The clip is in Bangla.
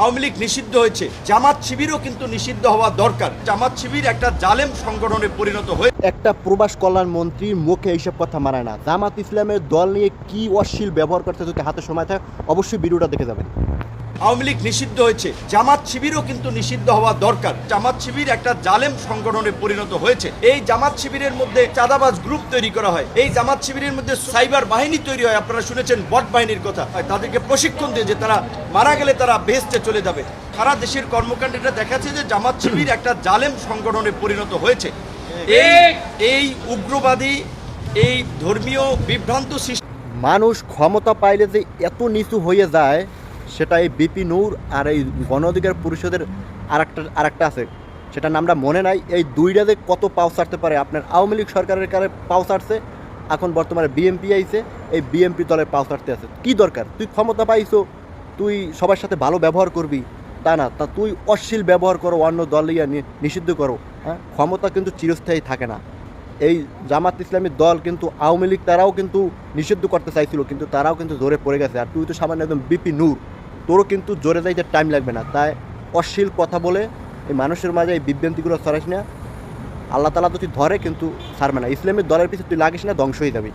আওয়ামী লীগ নিষিদ্ধ হয়েছে, জামাত শিবিরও কিন্তু নিষিদ্ধ হওয়া দরকার। জামাত শিবির একটা জালেম সংগঠনে পরিণত হয়ে একটা প্রবাস কল্যাণ মন্ত্রী মুখে এইসব কথা মানায় না। জামাত ইসলামের দল নিয়ে কি অশ্লীল ব্যবহার করতে যদি হাতে সময় থাকে অবশ্যই ভিডিওটা দেখে যাবেন। আওয়ামী লীগ নিষিদ্ধ হয়েছে, জামাত শিবিরও কিন্তু নিষিদ্ধ হওয়া দরকার। জামাত শিবির একটা জালেম সংগঠনে পরিণত হয়েছে। এই জামাত শিবিরের মধ্যে চাঁদাবাজ গ্রুপ তৈরি করা হয়, এই জামাত শিবিরের মধ্যে সাইবার বাহিনী তৈরি হয়। আপনারা শুনেছেন বট বাহিনীর কথা, তাদেরকে প্রশিক্ষণ দিয়ে যে তারা মারা গেলে তারা বেহেশতে চলে যাবে। সারা দেশের কর্মকাণ্ডটা দেখাচ্ছে যে জামাত শিবির একটা জালেম সংগঠনে পরিণত হয়েছে। এই উগ্রবাদী, এই ধর্মীয় বিভ্রান্ত সৃষ্টি। মানুষ ক্ষমতা পাইলে যে এত নিচু হয়ে যায় সেটা এই বিপি নূর আর এই গণ অধিকার পরিষদের আরেকটা আছে, সেটার নামটা মনে নাই। এই দুইটা যে কত পাও ছাড়তে পারে। আপনার আওয়ামী লীগ সরকারের কারে পাও ছাড়ছে, এখন বর্তমানে বিএমপি আইছে, এই বিএমপি দলের পাও ছাড়তে আছে। কি দরকার? তুই ক্ষমতা পাইছো, তুই সবার সাথে ভালো ব্যবহার করবি তা না, তা তুই অশ্লীল ব্যবহার করো, অন্য দল ইয়া নিষিদ্ধ করো। হ্যাঁ, ক্ষমতা কিন্তু চিরস্থায়ী থাকে না। এই জামাত ইসলামী দল কিন্তু আওয়ামী লীগ তারাও কিন্তু নিষিদ্ধ করতে চাইছিল, কিন্তু তারাও কিন্তু জোরে পড়ে গেছে। আর তুই তো সামান্য একদম বিপি নূর, তোরও কিন্তু জোরে যাইতে টাইম লাগবে না। তাই অশ্লীল কথা বলে এই মানুষের মাঝে এই বিভ্রান্তিগুলো ছড়াইস না। আল্লাহ তালা তো তুই ধরে কিন্তু ছাড়বে না। ইসলামের দলের পিছনে তুই লাগিস না, ধ্বংস হয়ে যাবি।